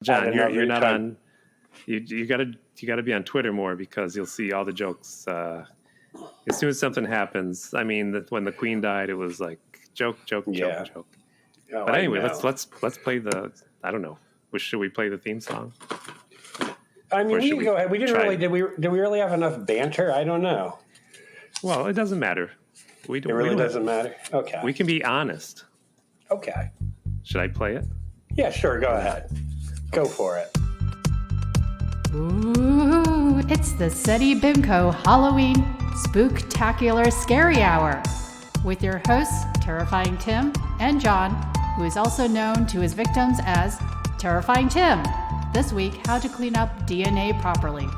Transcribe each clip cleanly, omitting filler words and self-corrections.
John, you're not on. You gotta be on Twitter more because you'll see all the jokes. As soon as something happens, I mean, when the Queen died, it was like joke. Oh, but anyway, let's play the. I don't know. Should we play the theme song? I mean, we can go ahead. We didn't really. Did we really have enough banter? I don't know. Well, it doesn't matter. It really doesn't matter. Okay. We can be honest. Okay. Should I play it? Yeah, sure. Go ahead. Go for it. Ooh, it's the SETI BIMCO Halloween Spooktacular Scary Hour with your hosts, Terrifying Tim and John, who is also known to his victims as Terrifying Tim. This week, how to clean up DNA properly.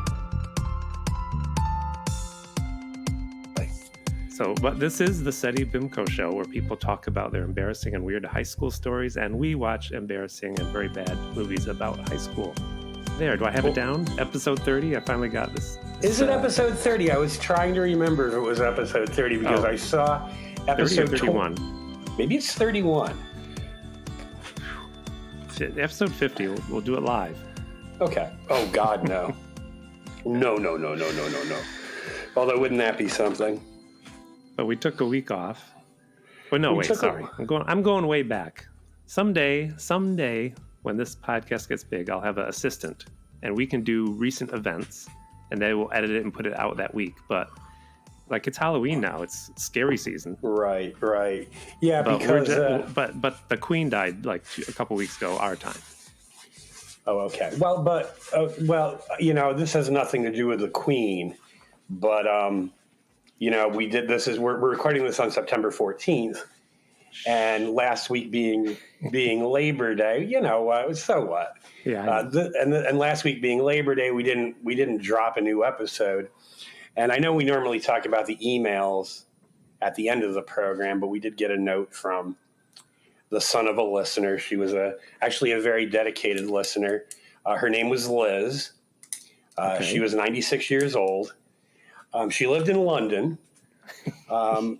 But this is the SETI BIMCO show where people talk about their embarrassing and weird high school stories, and we watch embarrassing and very bad movies about high school. There, do I have it down? Episode 30? I finally got this. Is it episode 30? I was trying to remember if it was episode 30 because I saw episode 31. Maybe it's 31. Episode 50, we'll do it live. Okay. Oh, God, no. No. Although, wouldn't that be something? But we took a week off. Well, no, wait, sorry. I'm going way back. Someday, when this podcast gets big, I'll have an assistant, and we can do recent events, and they will edit it and put it out that week. But like, it's Halloween now; it's scary season. Right. Yeah, but because but the Queen died like a couple weeks ago, our time. Oh, okay. Well, this has nothing to do with the Queen, but we did this. We're recording this on September 14th. And last week being Labor Day, so what? Yeah. And last week being Labor Day, we didn't drop a new episode. And I know we normally talk about the emails at the end of the program, but we did get a note from the son of a listener. She was actually a very dedicated listener. Her name was Liz. Okay. She was 96 years old. She lived in London.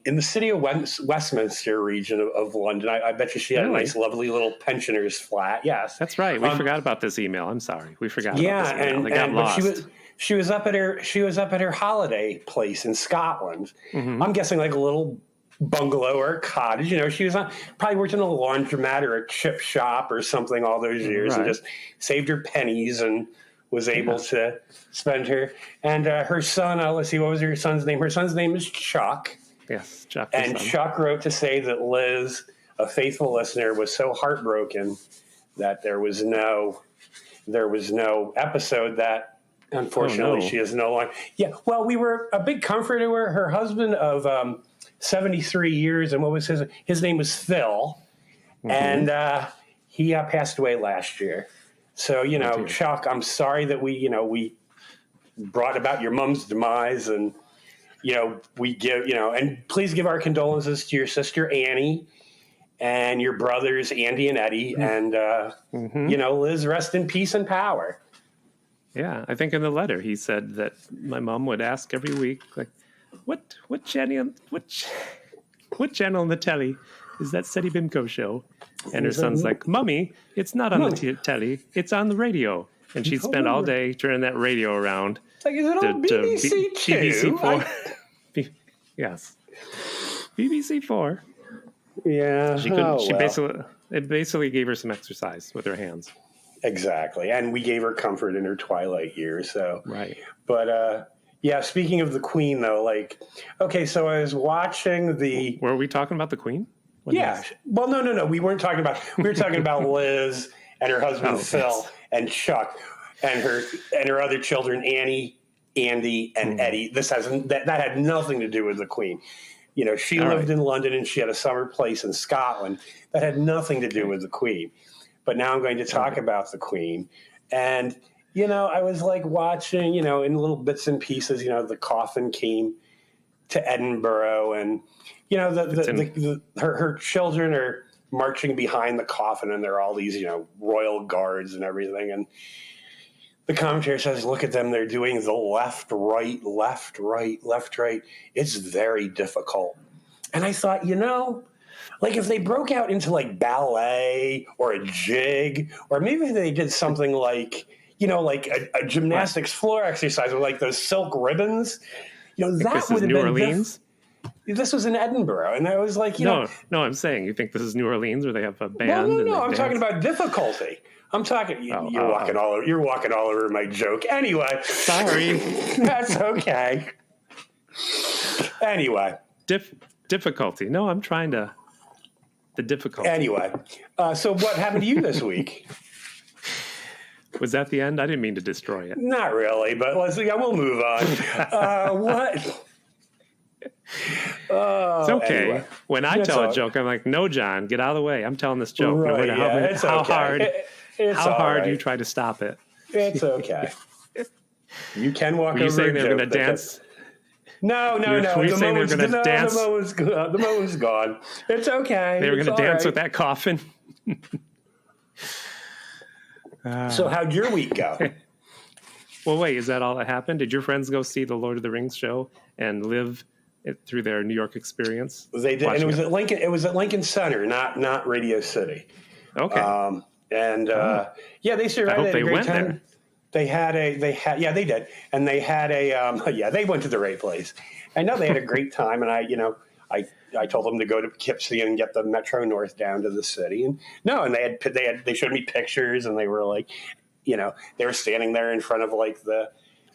In the city of Westminster region of London. I bet you she had a nice, lovely little pensioner's flat. Yes, that's right. We forgot about this email. I'm sorry, we forgot. about this email. They got lost. She was up at her holiday place in Scotland. Mm-hmm. I'm guessing like a little bungalow or a cottage. She was probably worked in a laundromat or a chip shop or something all those years, and just saved her pennies and was able to spend her. And her son, let's see, what was her son's name? Her son's name is Chuck. Yes, Chuck. And Chuck wrote to say that Liz, a faithful listener, was so heartbroken that there was no episode that, unfortunately, she is no longer. Yeah, well, we were a big comfort to her. Her husband of 73 years, and what was his name was Phil. Mm-hmm. And he passed away last year. So, Chuck, I'm sorry that we brought about your mom's demise, and, we give, and please give our condolences to your sister, Annie, and your brothers, Andy and Eddie, and, Liz, rest in peace and power. Yeah. I think in the letter, he said that my mom would ask every week, like, what channel on the telly is that SETI BIMCO show? And her son's like, Mummy, it's not on the telly, it's on the radio. And she'd spend all day turning that radio around. It's like, is it on BBC 2? BBC4. Yes. BBC 4. Yeah. It basically gave her some exercise with her hands. Exactly. And we gave her comfort in her twilight years. So. Right. But, speaking of the Queen, though, so I was watching the... Were we talking about the Queen? Well, no. We weren't talking about... We were talking about Liz and her husband, Phil, and Chuck, and her other children, Annie, Andy, and Eddie. That had nothing to do with the Queen. She lived in London, and she had a summer place in Scotland. That had nothing to do with the Queen. But now I'm going to talk about the Queen. And... I was watching, in little bits and pieces, the coffin came to Edinburgh, and, her children are marching behind the coffin, and there are all these, royal guards and everything. And the commentator says, look at them. They're doing the left, right, left, right, left, right. It's very difficult. And I thought, Like if they broke out into like ballet or a jig, or maybe they did something like, like a gymnastics floor exercise with like those silk ribbons. That This would is have New been Orleans? This was in Edinburgh, and I was like, No, I'm saying, you think this is New Orleans where they have a band? no. I'm dance? talking about difficulty. I'm talking. You're walking all over my joke. Anyway, sorry. That's okay. Anyway, difficulty. No, I'm trying to. The difficulty. Anyway, so what happened to you this week? Was that the end? I didn't mean to destroy it. Not really, but we'll move on. What? It's okay. Anyway. When I tell a joke, I'm like, "No, John, get out of the way. I'm telling this joke. Right, no matter how hard right. you try to stop it." It's okay. You can walk Were you over saying a they were joke going to dance? No. Were you saying they were going to dance? The moment's gone. It's okay. They were going to dance right. with that coffin. So how'd your week go? Well, wait, is that all that happened? Did your friends go see the Lord of the Rings show and live it through their New York experience? They did, and it was at Lincoln. It was at Lincoln Center, not Radio City. Okay. Yeah, they survived. I hope they a great went time. there. Yeah, they did, and they had they went to the right place. I know they had a great time, and I told them to go to Poughkeepsie and get the Metro North down to the city, and they showed me pictures, and they were like, they were standing there in front of like the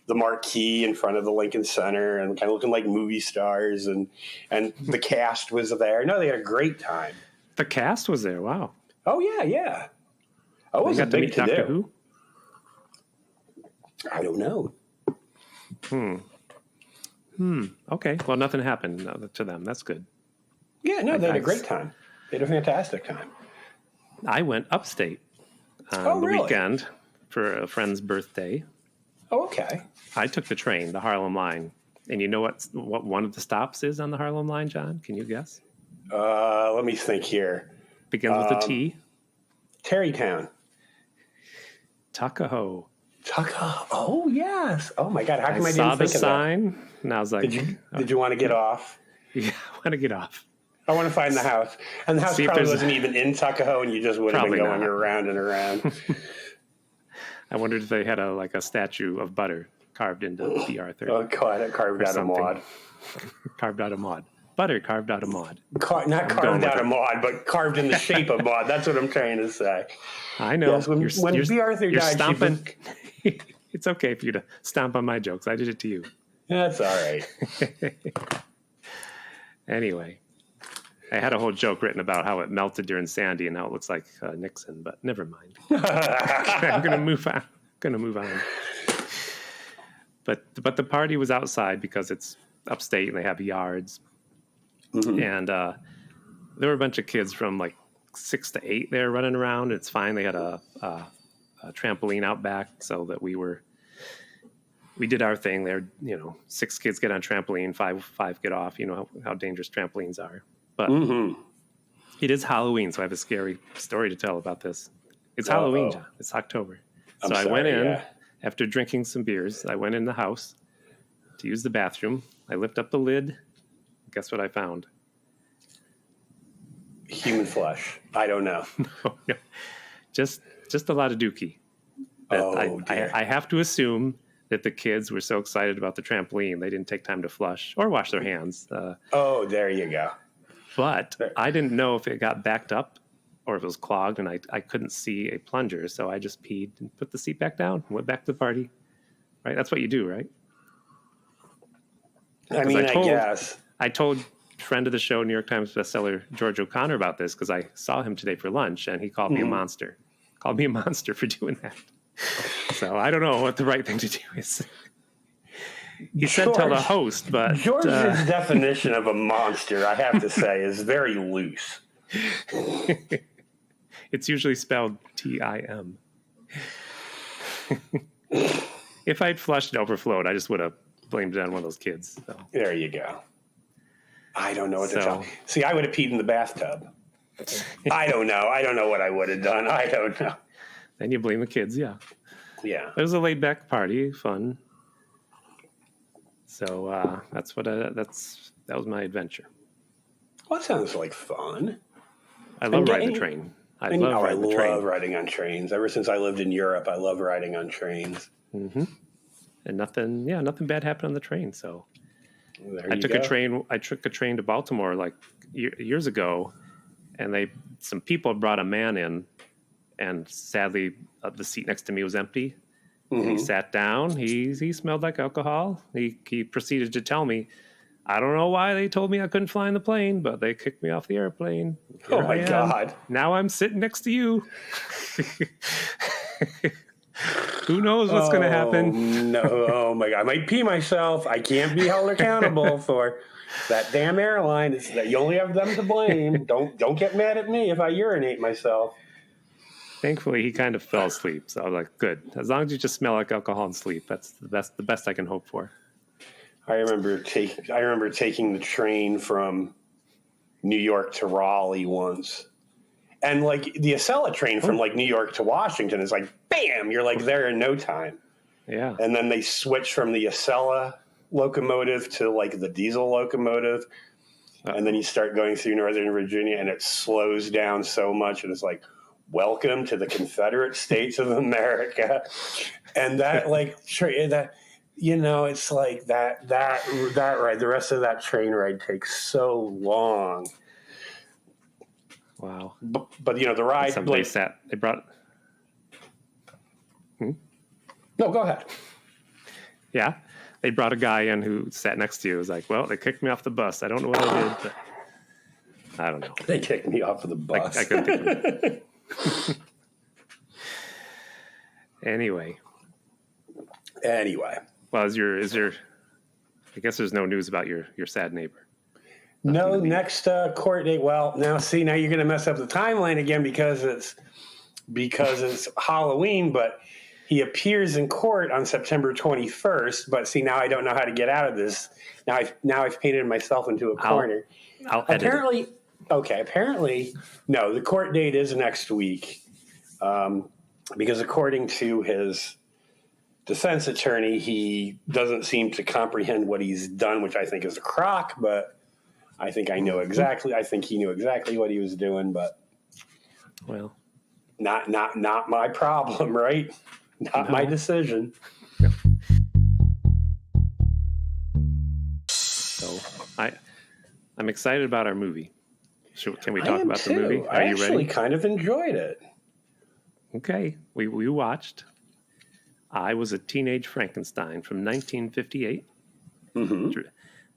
marquee in front of the Lincoln Center and kind of looking like movie stars, and the cast was there. No, they had a great time. The cast was there. Wow. Oh yeah. Oh, it was you a got to big meet Doctor to-do. Who? I don't know. Okay. Well, nothing happened to them. That's good. Yeah, no, they had a great time. They had a fantastic time. I went upstate on the weekend for a friend's birthday. Oh, okay. I took the train, the Harlem Line. And you know what one of the stops is on the Harlem Line, John? Can you guess? Let me think here. Begins with a T. Tarrytown. Tuckahoe. Oh, yes. Oh, my God. How come I saw didn't the think of sign, and I was like... Did you want to get off? Yeah, I want to get off. I want to find the house. And the house probably wasn't even in Tuckahoe, and you just would have been going around and around. I wondered if they had a statue of butter carved into B. Arthur. Oh, God, carved out of Maud. Carved out of Maud. Butter carved out of Maud. Not carved out of Maud, but carved in the shape of Maud. That's what I'm trying to say. I know. Yes, when B. Arthur died, stomping. It's okay for you to stomp on my jokes. I did it to you. That's all right. Anyway, I had a whole joke written about how it melted during Sandy and how it looks like Nixon, but never mind. I'm going to move on. But the party was outside because it's upstate and they have yards. Mm-hmm. And there were a bunch of kids from like 6 to 8 there running around. It's fine. They had a trampoline out back so that we did our thing there. 6 kids get on trampoline, five get off. You know how dangerous trampolines are. But It is Halloween, so I have a scary story to tell about this. It's Halloween, John. It's October. So I went in after drinking some beers. I went in the house to use the bathroom. I lift up the lid. Guess what I found? Human flesh. I don't know. No. Just a lot of dookie. I have to assume that the kids were so excited about the trampoline, they didn't take time to flush or wash their hands. There you go. But I didn't know if it got backed up or if it was clogged, and I couldn't see a plunger, so I just peed and put the seat back down and went back to the party. Right? That's what you do, right? I guess. I told friend of the show, New York Times bestseller George O'Connor, about this because I saw him today for lunch, and he called me a monster. Called me a monster for doing that. So I don't know what the right thing to do is. He said tell the host, but... George's definition of a monster, I have to say, is very loose. It's usually spelled Tim. If I'd flushed and overflowed, I just would have blamed it on one of those kids. So. There you go. I don't know what to tell. See, I would have peed in the bathtub. I don't know. I don't know what I would have done. I don't know. Then you blame the kids, yeah. Yeah. It was a laid-back party, fun. So that was my adventure. Well, that sounds like fun. I love riding the train. I love riding on trains. Ever since I lived in Europe, I love riding on trains. Mm-hmm. And nothing bad happened on the train. So There I you took go. I took a train to Baltimore like years ago, and some people brought a man in, and sadly the seat next to me was empty. Mm-hmm. And he sat down. He smelled like alcohol. He proceeded to tell me, I don't know why they told me I couldn't fly in the plane, but they kicked me off the airplane. Oh my God. Now I'm sitting next to you. Who knows what's going to happen? No, oh my God. I might pee myself. I can't be held accountable for that damn airline. It's that you only have them to blame. Don't get mad at me if I urinate myself. Thankfully, he kind of fell asleep. So I was like, good. As long as you just smell like alcohol and sleep, that's the best I can hope for. I remember taking the train from New York to Raleigh once. And like the Acela train from like New York to Washington is like, bam, you're like there in no time. Yeah. And then they switch from the Acela locomotive to like the diesel locomotive. And then you start going through Northern Virginia and it slows down so much. And it's like, welcome to the Confederate States of America. And that like, that, you know, it's like that ride, the rest of that train ride takes so long. Wow. But you know, the ride, they brought. No, go ahead. Yeah. They brought a guy in who sat next to you. It was like, well, they kicked me off the bus. I don't know what I did, but I don't know. They kicked me off of the bus. I couldn't think of it. Anyway. Well, is there? I guess there's no news about your sad neighbor. No, next court date. Well, now you're going to mess up the timeline again because it's Halloween. But he appears in court on September 21st. But see, now I don't know how to get out of this. Now I've painted myself into a corner. I'll edit it. Apparently, no. The court date is next week, because according to his defense attorney, he doesn't seem to comprehend what he's done, which I think is a crock. But I think I know exactly. I think he knew exactly what he was doing, but well, not my problem, right? Not my decision. Yeah. So I'm excited about our movie. Can we talk about the movie? Are you ready? I actually kind of enjoyed it. Okay, we watched. I Was a Teenage Frankenstein from 1958. Mm-hmm.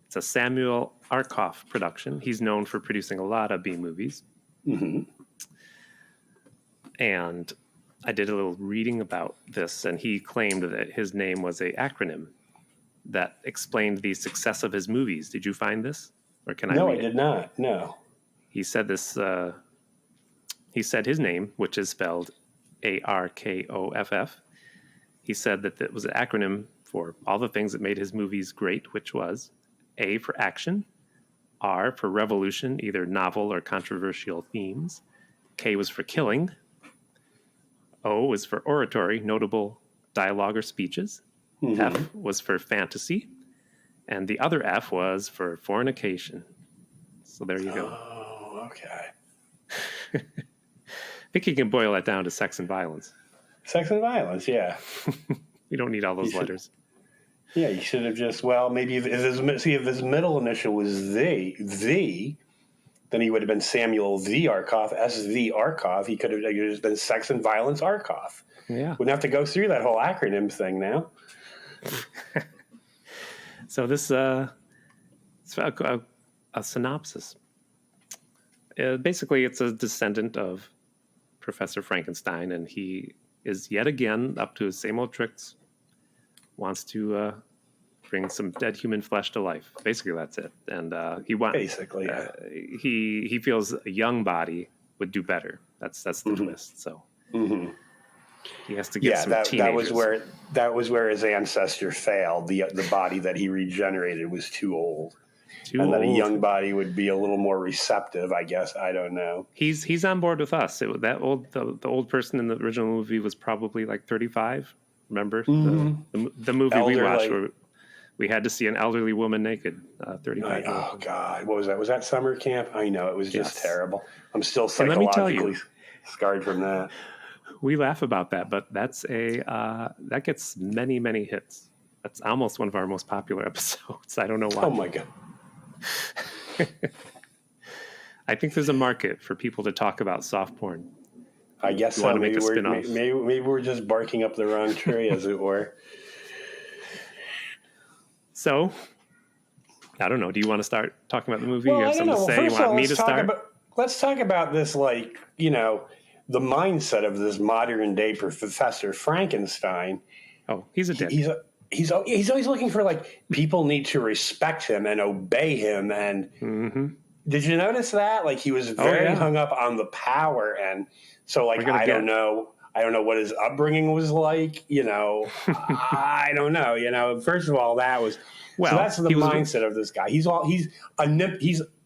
It's a Samuel Arkoff production. He's known for producing a lot of B movies. Mm-hmm. And I did a little reading about this, and he claimed that his name was an acronym that explained the success of his movies. Did you find this? Or can I read it? No, I did not. No. He said this. He said his name, which is spelled Arkoff. He said that it was an acronym for all the things that made his movies great, which was A for action, R for revolution, either novel or controversial themes, K was for killing, O was for oratory, notable dialogue or speeches, mm-hmm. F was for fantasy, and the other F was for fornication. So there you go. Oh, okay. I think you can boil that down to sex and violence. Sex and violence, yeah. We don't need all those letters. Yeah, you should have just, maybe if his middle initial was the, then he would have been Samuel V. Arkoff, S.V. Arkoff. He could have just been Sex and Violence Arkoff. Yeah. Wouldn't have to go through that whole acronym thing now. So this it's a synopsis. Basically, it's a descendant of Professor Frankenstein, and he is yet again up to his same old tricks. Wants to bring some dead human flesh to life. Basically, that's it. And he feels a young body would do better. That's the mm-hmm. twist. So mm-hmm. he has to get some teenagers. That was where his ancestor failed. The body that he regenerated was too old. Then a young body would be a little more receptive, I guess. I don't know. He's on board with us. The old person in the original movie was probably like 35. Remember mm-hmm. the movie we watched we had to see an elderly woman naked. 35. Oh God, what was that? Was that summer camp? I know, it was just terrible. I'm still And let me tell psychologically you, scarred from that. we laugh about that, but that's that gets many, many hits. That's almost one of our most popular episodes. I don't know why. Oh my God. I think there's a market for people to talk about soft porn. I guess You so. want to make a spin-off. Maybe we're just barking up the wrong tree, as it were. So, I don't know. Do you want to start talking about the movie? Well, You have I don't something know. to say? You First of want all, me to start? Let's talk about this, like, the mindset of this modern day Professor Frankenstein. Oh, he's a dick. He's always looking for, like, people need to respect him and obey him. And did you notice that? Like, he was very hung up on the power. And so, like, I don't know what his upbringing was like. I don't know. First of all, so that's the mindset of this guy. He's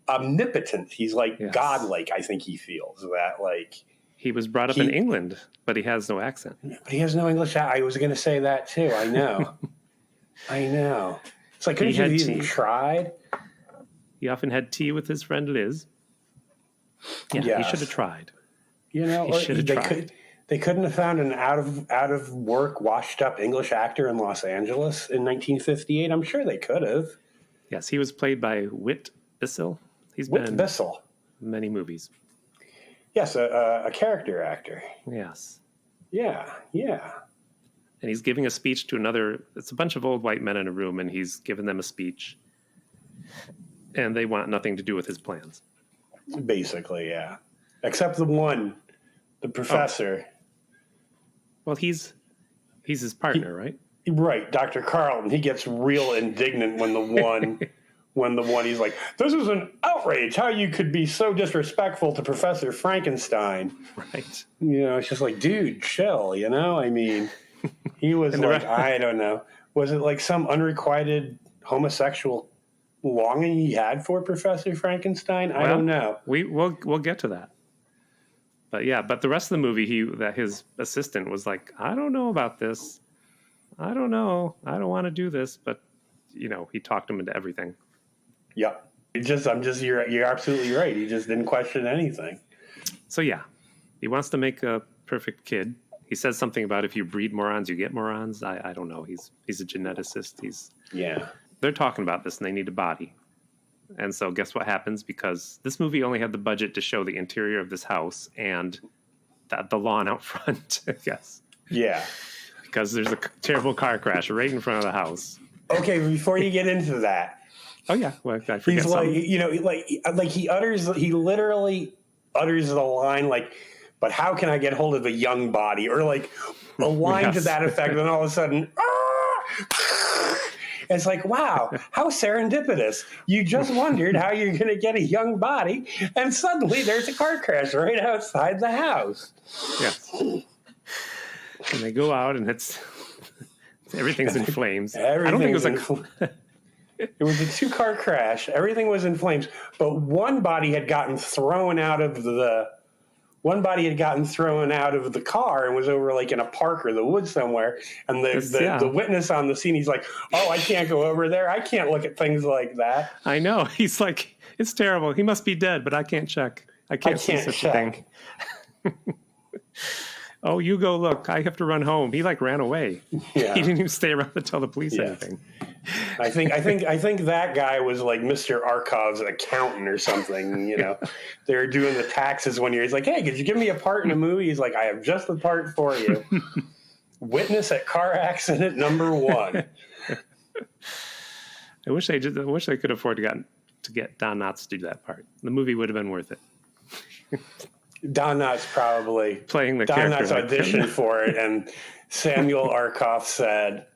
omnipotent. He's like godlike. I think he feels that, like, he was brought up in England, but he has no accent. But he has no English. I was going to say that too. I know. I know. It's like, couldn't you have even tried? He often had tea with his friend Liz. Yeah, he should have tried. He should have tried. They couldn't have found an out of work, washed up English actor in Los Angeles in 1958. I'm sure they could have. Yes, he was played by Whit Bissell. He's Whit been Bissell. in many movies. Yes, a character actor. Yes. Yeah. And he's giving a speech to it's a bunch of old white men in a room, and he's giving them a speech. And they want nothing to do with his plans. Basically, yeah. Except the professor. Well, he's his partner, right? Right, Dr. Carlton. He gets real indignant when the one he's like, this is an outrage how you could be so disrespectful to Professor Frankenstein. Right. It's just like, dude, chill, I mean, he was like, I don't know. Was it like some unrequited homosexual longing he had for Professor Frankenstein? I don't know. We'll get to that. But the rest of the movie, his assistant was like, I don't know about this. I don't know. I don't want to do this. But, he talked him into everything. Yep. You're absolutely right. He just didn't question anything. So, he wants to make a perfect kid. He says something about if you breed morons, you get morons. I don't know. He's a geneticist. They're talking about this and they need a body. And so guess what happens? Because this movie only had the budget to show the interior of this house and the lawn out front, I guess. Yeah. Because there's a terrible car crash right in front of the house. Okay, before you get into that. Oh yeah, well, I forget he's like, something. he literally utters the line like, but how can I get hold of a young body? Or like a line to that effect, and then all of a sudden, it's like, wow, how serendipitous. You just wondered how you're going to get a young body, and suddenly there's a car crash right outside the house. Yes. And they go out, and everything's in flames. I don't think it was It was a 2-car crash. Everything was in flames, but one body had gotten thrown out of the car and was over like in a park or the woods somewhere. And the witness on the scene, he's like, "Oh, I can't go over there. I can't look at things like that." I know. He's like, "It's terrible. He must be dead, but I can't check. I can't see such a thing." Oh, you go look. I have to run home. He like ran away. Yeah. He didn't even stay around to tell the police anything. I think that guy was like Mr. Arkov's accountant or something. They were doing the taxes one year. He's like, "Hey, could you give me a part in a movie?" He's like, "I have just the part for you." Witness at car accident number 1. I wish I could afford to get Don Knotts to do that part. The movie would have been worth it. Don Knotts probably playing the Don character. Knotts auditioned for it, and Samuel Arkoff said,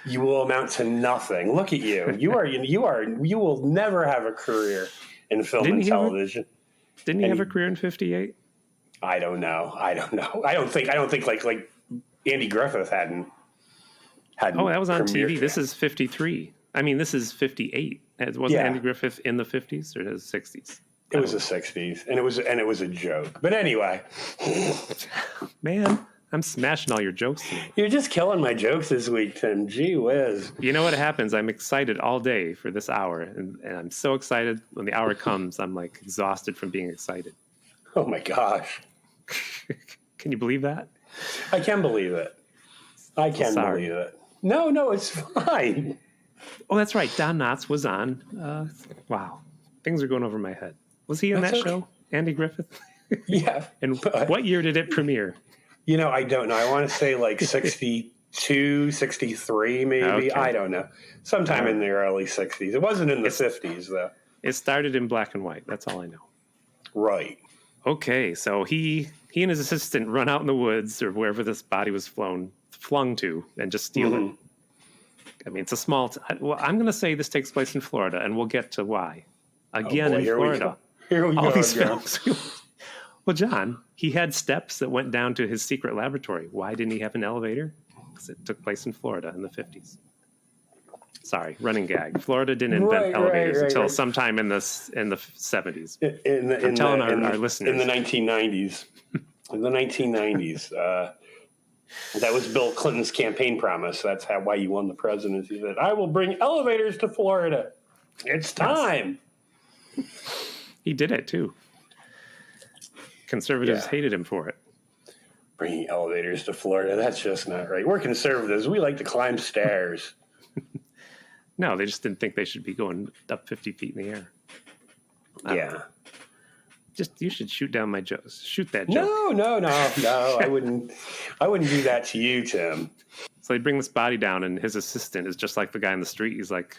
"You will amount to nothing. Look at you. You will never have a career in film and television." Didn't he have a career in '58? I don't know. I don't think like Andy Griffith hadn't. Oh, that was on TV. This is '53. I mean, this is '58. Wasn't Andy Griffith in the '50s or the '60s? It was the '60s, and it was a joke. But anyway, man, I'm smashing all your jokes tonight. You're just killing my jokes this week, Tim. Gee whiz. You know what happens? I'm excited all day for this hour, and I'm so excited when the hour comes. I'm like exhausted from being excited. Oh my gosh. Can you believe that? I can believe it. I can believe it. No, it's fine. Oh, that's right. Don Knotts was on. Wow. Things are going over my head. Was he in that show? Andy Griffith? Yeah. And what year did it premiere? I don't know. I want to say like 62, 63 maybe. Okay. I don't know. Sometime in the early 60s. It wasn't in the 50s, though. It started in black and white. That's all I know. Right. Okay, so he and his assistant run out in the woods or wherever this body was flung to and just steal it. I mean, it's a small... well, I'm going to say this takes place in Florida, and we'll get to why. Again, in Florida. Here we go. These films. Well, John, he had steps that went down to his secret laboratory. Why didn't he have an elevator? Because it took place in Florida in the 50s. Sorry, running gag. Florida didn't invent elevators until sometime in the 70s. I'm telling our listeners. In the 1990s. In the 1990s. That was Bill Clinton's campaign promise. That's why he won the presidency. He said, I will bring elevators to Florida. It's time. He did it, too. Conservatives hated him for it. Bringing elevators to Florida, that's just not right. We're conservatives. We like to climb stairs. No, they just didn't think they should be going up 50 feet in the air. Yeah. You should shoot down my jokes. Shoot that joke. No. I wouldn't do that to you, Tim. So they bring this body down, and his assistant is just like the guy in the street. He's like,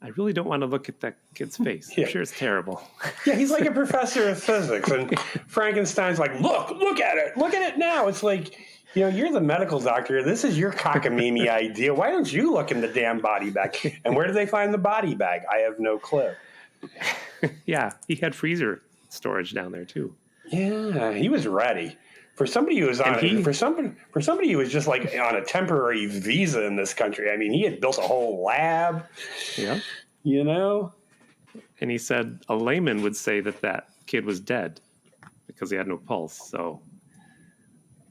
I really don't want to look at that kid's face. I'm sure it's terrible. Yeah, he's like a professor of physics. And Frankenstein's like, look at it. Look at it now. It's like, you're the medical doctor. This is your cockamamie idea. Why don't you look in the damn body bag? And where did they find the body bag? I have no clue. Yeah, he had freezer storage down there, too. Yeah, he was ready. For somebody who was for somebody who was just like on a temporary visa in this country, I mean, he had built a whole lab. Yeah. And he said a layman would say that kid was dead because he had no pulse. So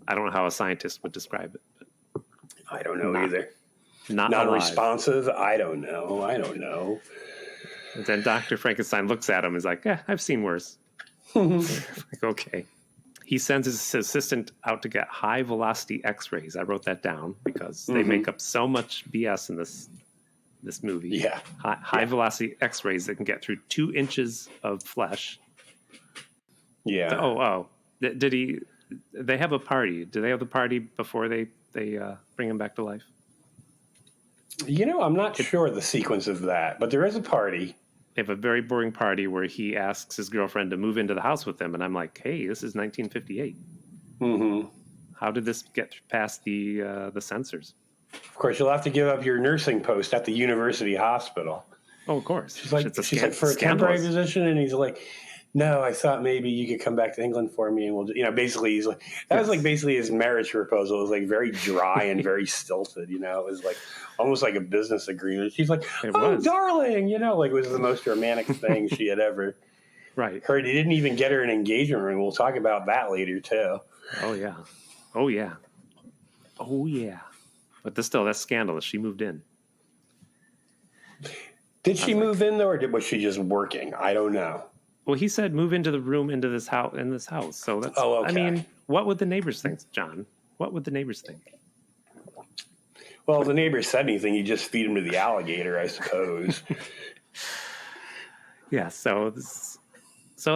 I don't know how a scientist would describe it. But I don't know either. Not responsive. I don't know. And then Dr. Frankenstein looks at him and is like, I've seen worse. Like, okay. He sends his assistant out to get high-velocity X-rays. I wrote that down because they make up so much BS in this movie. Yeah. High-velocity X-rays that can get through 2 inches of flesh. Yeah. Oh. They have a party. Do they have the party before they bring him back to life? I'm not sure the sequence of that, but there is a party. They have a very boring party where he asks his girlfriend to move into the house with him. And I'm like, hey, this is 1958. Mm-hmm. How did this get past the censors? Of course, you'll have to give up your nursing post at the university hospital. Oh, of course. She's like, for a temporary position. And he's like, no, I thought maybe you could come back to England for me. And we'll, basically he's like, that was like basically his marriage proposal. It was like very dry and very stilted, it was like almost like a business agreement. She's like, darling, like it was the most romantic thing she had ever heard. He didn't even get her an engagement ring. We'll talk about that later too. Oh yeah. But that's scandalous. She moved in. Did she move in though, or was she just working? I don't know. Well, he said move into the room in this house. So that's. Oh, okay. I mean, what would the neighbors think, John? What would the neighbors think? Well, if the neighbors said anything, you just feed them to the alligator, I suppose. Yeah. So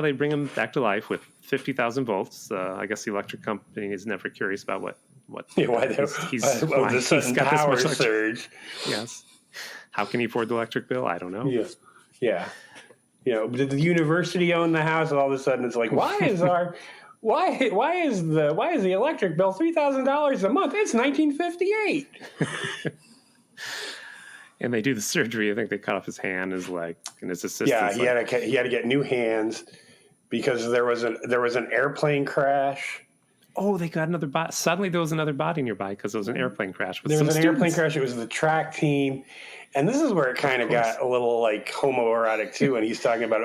they bring him back to life with 50,000 volts. I guess the electric company is never curious about what. Why he's got power this much surge. Yes. How can he afford the electric bill? I don't know. Yeah. Did the university own the house? And all of a sudden, it's like, why is the electric bill $3,000 a month? It's 1958. And they do the surgery. I think they cut off his hand, his leg, and his assistant. Yeah, he had to get new hands because there was an airplane crash. Oh, they got another body. Suddenly, there was another body nearby because there was an airplane crash. There was an airplane crash. It was the track team. And this is where it kind of got a little like homoerotic too. And he's talking about,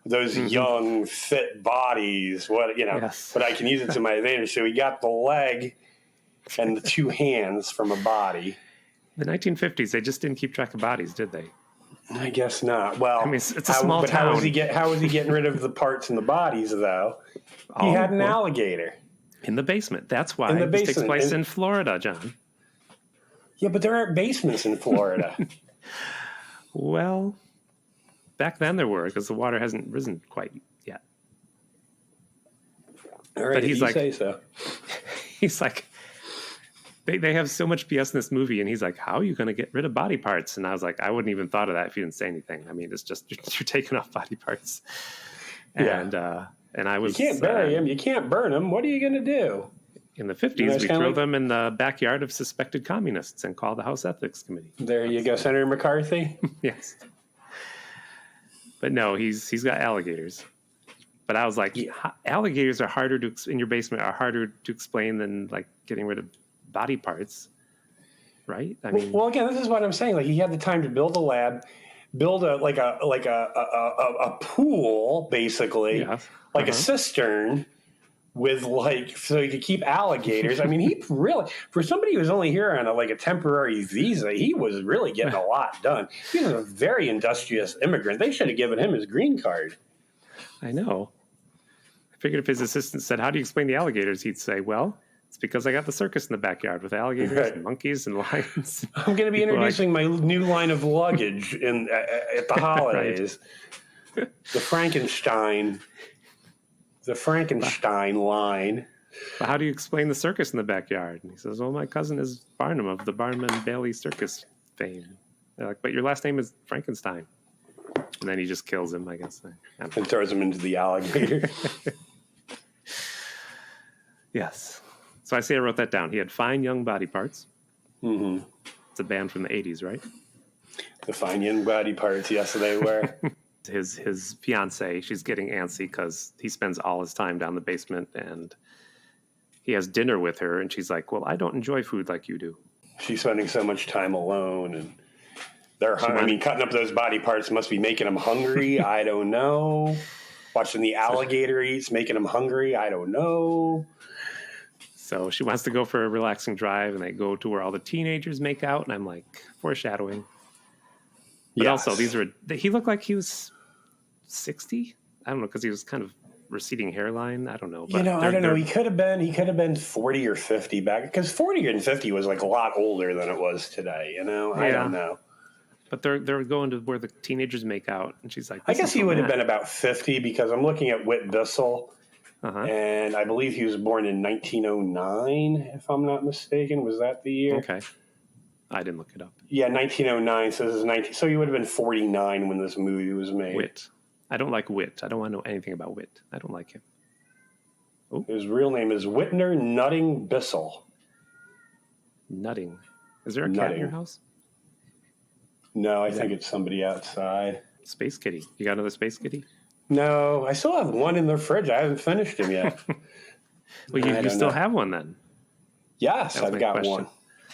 those young, fit bodies. But I can use it to my advantage. So he got the leg and the two hands from a body. The 1950s, they just didn't keep track of bodies, did they? I guess not. Well, I mean, it's a small town. How was he getting rid of the parts and the bodies, though? He had an alligator. In the basement. That's why this takes place in Florida, John. Yeah, but there aren't basements in Florida. Well, back then there were, because the water hasn't risen quite yet. All right, but he's like, say so. He's like, they have so much BS in this movie, and he's like, how are you going to get rid of body parts? And I was like, I wouldn't even thought of that if you didn't say anything. I mean, it's just, you're taking off body parts. And I was... You can't bury them. You can't burn them. What are you going to do? In the 50s, we throw them in the backyard of suspected communists and call the House Ethics Committee. There you go, Senator McCarthy. Yes. But no, he's got alligators. But I was like, alligators are harder in your basement are harder to explain than like getting rid of body parts, right? I mean, well, again, this is what I'm saying. Like, he had the time to build a lab, build a pool, basically, like a cistern with so he could keep alligators. I mean, he really, for somebody who was only here on a temporary visa, he was really getting a lot done. He was a very industrious immigrant. They should have given him his green card. I know. I figured if his assistant said, how do you explain the alligators? He'd say, well, it's because I got the circus in the backyard with alligators and monkeys and lions. I'm going to be introducing my new line of luggage at the holidays. The Frankenstein line. Well, how do you explain the circus in the backyard? And he says, well, my cousin is Barnum of the Barnum and Bailey circus fame. They're like, but your last name is Frankenstein. And then he just kills him, I guess. And throws him into the alligator. Yes. So I say I wrote that down. He had fine young body parts. Mm-hmm. It's a band from the 80s, right? The fine young body parts, yes, they were. His fiance, she's getting antsy because he spends all his time down the basement, and he has dinner with her, and she's like, well, I don't enjoy food like you do. She's spending so much time alone, and cutting up those body parts must be making them hungry. I don't know. Watching the alligator eats, making them hungry. I don't know. So she wants to go for a relaxing drive, and they go to where all the teenagers make out, and I'm like, foreshadowing. But also, he looked like he was 60. I don't know, because he was kind of receding hairline. I don't know. But I don't know. He could have been 40 or 50 back, because 40 and 50 was like a lot older than it was today. I don't know. But they're going to where the teenagers make out, and she's like, I guess he would have been about 50, because I'm looking at Whit Bissell, and I believe he was born in 1909, if I'm not mistaken. Was that the year? Okay. I didn't look it up. Yeah, 1909. So this is 19. So he would have been 49 when this movie was made. Whit. I don't like Whit. I don't want to know anything about Whit. I don't like him. Oh. His real name is Whitner Nutting Bissell. Nutting. Is there a cat in your house? No, I think it's somebody outside. Space Kitty. You got another Space Kitty? No, I still have one in the fridge. I haven't finished him yet. Well, you still have one then? Yes, I've got one.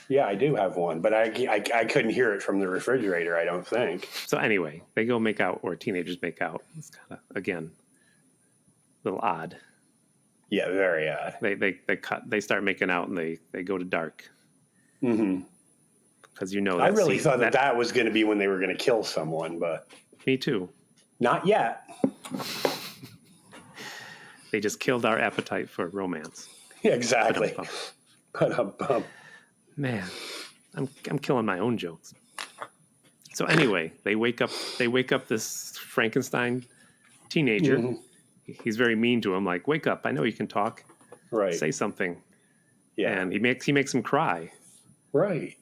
Yeah, I do have one, but I couldn't hear it from the refrigerator, I don't think. So anyway, they go make out, or teenagers make out. It's kind of, again, a little odd. Yeah, very odd. They start making out, and they go to dark. Mm-hmm. Because I really thought that was going to be when they were going to kill someone, but... Me too. Not yet. They just killed our appetite for romance. Yeah, exactly. Man, I'm killing my own jokes. So anyway, they wake up this Frankenstein teenager. Mm-hmm. He's very mean to him, like, wake up, I know you can talk. Right. Say something. Yeah. And he makes him cry. Right.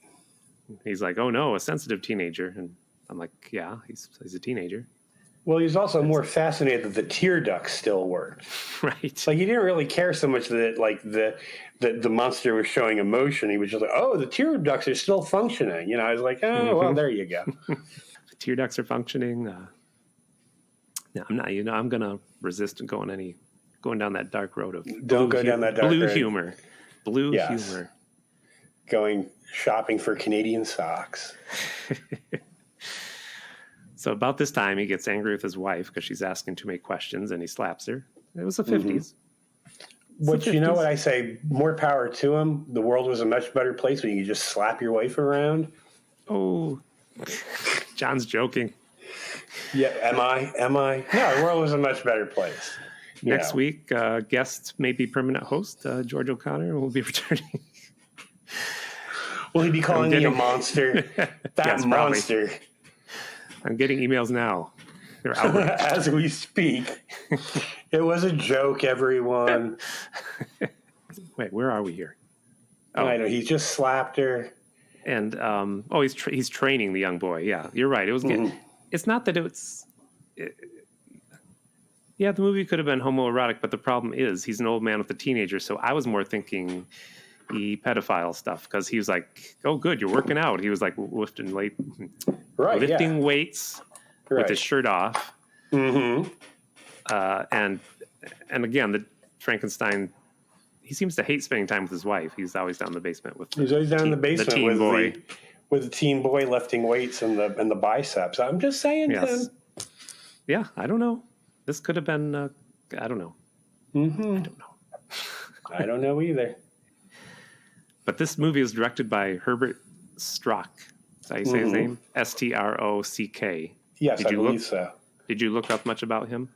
He's like, oh no, a sensitive teenager. And I'm like, yeah, he's a teenager. Well, he's also more fascinated that the tear ducts still worked. Right. Like, he didn't really care so much that, like, the monster was showing emotion. He was just like, oh, the tear ducts are still functioning. I was like, oh, well, there you go. The tear ducts are functioning. No, I'm not. I'm going to resist going down that dark road of don't go down that dark blue road. Humor. Blue humor. Going shopping for Canadian socks. So about this time, he gets angry with his wife because she's asking too many questions, and he slaps her. It was the 50s. Which, you know what I say, more power to him. The world was a much better place when you could just slap your wife around. Oh, John's joking. Yeah, am I? No, the world was a much better place. Next week, guest, maybe permanent host, George O'Connor, will be returning. Will he be calling me a monster? That Yes, monster. Probably. I'm getting emails now. They're outraged. As we speak. It was a joke, everyone. Wait, where are we here? Oh. I know, he just slapped her. And, he's training the young boy. Yeah, you're right. It was getting, it's not that yeah, the movie could have been homoerotic, but the problem is he's an old man with a teenager. So I was more thinking the pedophile stuff because he was like, "Oh, good, you're working out." He was like lifting weights with his shirt off. Mm-hmm. And again, the Frankenstein. He seems to hate spending time with his wife. He's always down in the basement with. He's always down in the basement the teen boy. With the teen boy lifting weights and the biceps. I'm just saying, yes. Tim. Yeah, I don't know. This could have been. I don't know. Mm-hmm. I don't know. I don't know either. But this movie was directed by Herbert Strock. Is that how you say his name? Strock. Yes, I believe so. Did you look up much about him?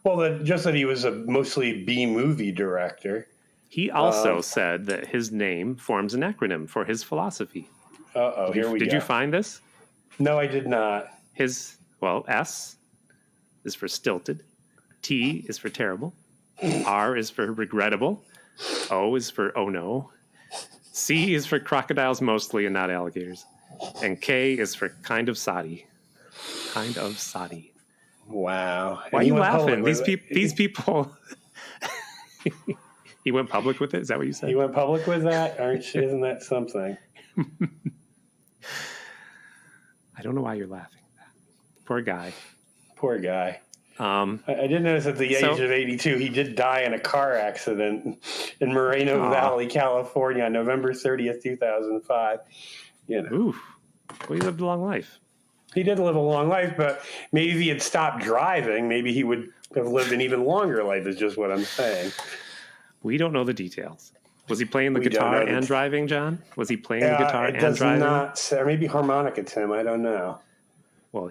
Well, just that he was a mostly B-movie director. He also said that his name forms an acronym for his philosophy. Here we go. Did you find this? No, I did not. S is for stilted. T is for terrible. R is for regrettable. O is for oh no. C is for crocodiles mostly and not alligators. And K is for kind of soddy. Kind of soddy. Wow. Why are you laughing? These people. He went public with it? Is that what you said? He went public with that? Isn't that something? I don't know why you're laughing at that. Poor guy. Poor guy. I did notice at the age of 82, he did die in a car accident in Moreno Valley, California, on November 30th, 2005. You know. Oof. Well, he lived a long life. He did live a long life, but maybe if he had stopped driving, maybe he would have lived an even longer life, is just what I'm saying. We don't know the details. Was he playing the guitar and driving, John? Was he playing the guitar and driving? Not, or maybe harmonica, Tim. I don't know. Well,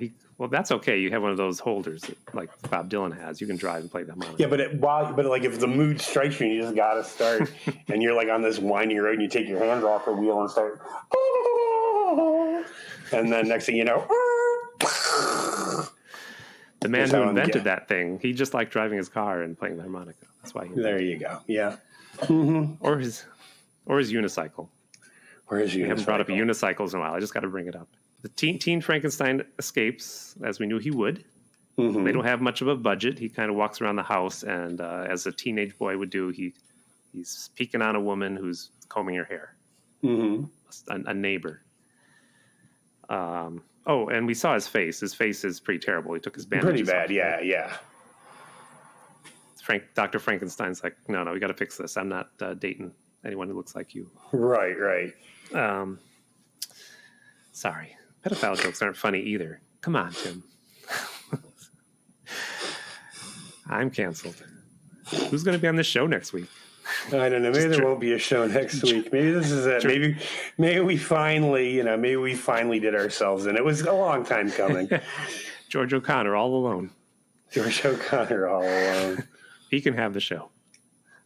that's okay. You have one of those holders like Bob Dylan has. You can drive and play the harmonica. Yeah, but like if the mood strikes you, you just got to start, and you're like on this winding road, and you take your hands off the wheel and start, and then next thing you know, the man who invented that thing, he just liked driving his car and playing the harmonica. That's why. There you go. Yeah. Mm-hmm. Or his unicycle. Where is unicycle? We haven't brought up unicycles in a while. I just got to bring it up. The teen Frankenstein escapes, as we knew he would. Mm-hmm. They don't have much of a budget. He kind of walks around the house, and as a teenage boy would do, he's peeking on a woman who's combing her hair. Mm-hmm. A neighbor. And we saw his face. His face is pretty terrible. He took his bandages pretty bad, off. Yeah. Dr. Frankenstein's like, no, we got to fix this. I'm not dating anyone who looks like you. Right. Sorry. Pedophile jokes aren't funny either. Come on, Tim. I'm canceled. Who's going to be on this show next week? I don't know. Maybe there won't be a show next week. Maybe this is it. Maybe we finally, did ourselves in. It was a long time coming. George O'Connor all alone. George O'Connor all alone. He can have the show.